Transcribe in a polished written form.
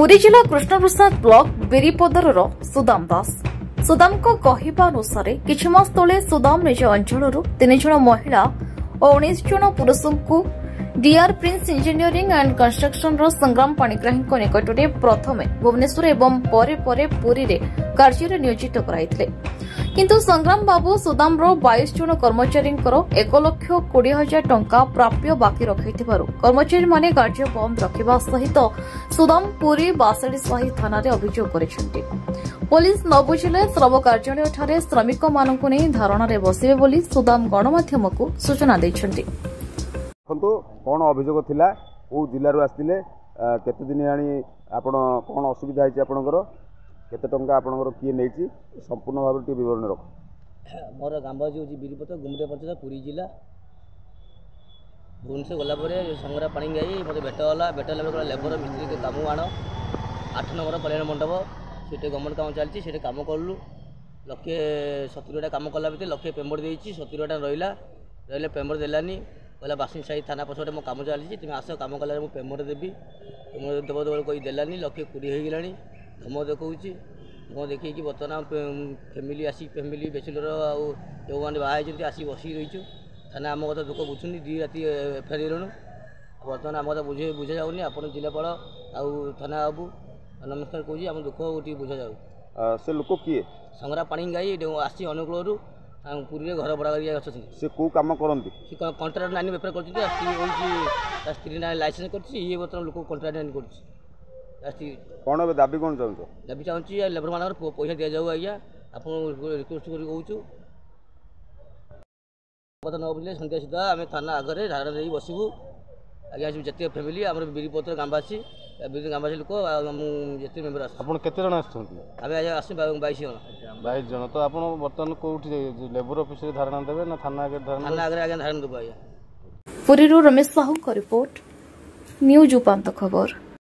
पुरी जिला कृष्णप्रसाद ब्लॉक बेरीपदर सुदाम दास सुदाम कहवा अनुसार किछि मास तले सुदाम निज अंचल 3 जन महिला और 19 जन पुरुष को DR Prince engineering and construction Sangram Panigrahi निकट में प्रथमे भुवनेश्वर एवं परे परे पुरी रे कार्य नियोजित कराइथिले किंतु संग्राम बाबू सुदाम 22 जन कर्मचारी 1,20,000 टंका प्राप्य बाकी रखिथिबारु कर्मचारी माने कार्य बंद रखिबा सहित सुदाम पुरी बासड़ी साही थाना रे अभियोग करिसेंती। पुलिस न बुझिले श्रम कार्यालय ठारे श्रमिक मानकु नै धारणा रे बसिबे बोली सुदाम गणमाध्यम को सूचना दैछंती। कौन अभियोग थिला ओ जिल्ला रो आस्तिले केते दिन आनी आपण कोन असुविधा हिची आपनकर केते टंका आपनकर किए नेची संपूर्ण भाव टी विवरण रख मोर गांबाजी होची बिरीपत गुमरे पंचायत पुरी जिला भुवनेश्वर गला परे संग्रा पानी गई मते बेटा लेबर मिस्त्री के काम आण 8 नंबर कल्याण मंडप सेटे गवर्नमेंट काम चलची सेटे काम करलु 1,70,000 काम कला भीतर 1,00,000 पेमेंट देइची 70,000 रहिला पेमेंट देलानी कहला बासिन साही थाना पछटे मो काम चलची तुम आस काम कला मु पेमेंट देबी पेमेंट देबो देबो कोई देलानी 1,20,000 हो गेलानी धमो देखौची धमो देखै कि बर्तमान फैमिली आसी फैमिली बेचलर आउ जो माने बाहा जंती आसी बसी रहिछु थाना आम कथा दुख बुझुनी 2 राती एफआईआर देलनु बर्तमान आम कथा बुझा जाउनी आपण जिलापाल आउ थाना बाबू नमस्कार कहूँ आम दुख गोटे बुझा जाऊ से लोक किए संग्रा पाणी गाई आसी अनुकूल पुरी घर भड़ा कर से को काम करती कंट्राक्ट नानी बेपार कर स्त्री ना लाइसेंस कर बर्तमान लोक कंट्राक्ट नानी कर कौन दाबी कौन चाहूँ दाबी चाहूँ लेबर मान पैसा दि जाऊ आज्ञा आप रिक्वेस्ट कर कहूँ कथा न बुझे सन्ध्या सुधा आम थाना आगे धारणा दे बसबू आज्ञा जिते फैमिली आम बिरीपत्र गाँवासी गाँवासी लोक जिते मेम्बर आस 22 जन तो आप बर्तमान कौटी लेबर ऑफिस धारणा देवे ना थाना आगे आज्ञा धारणा देव आज्ञा। पुरी रमेश साहू का रिपोर्ट न्यूज उपांत खबर।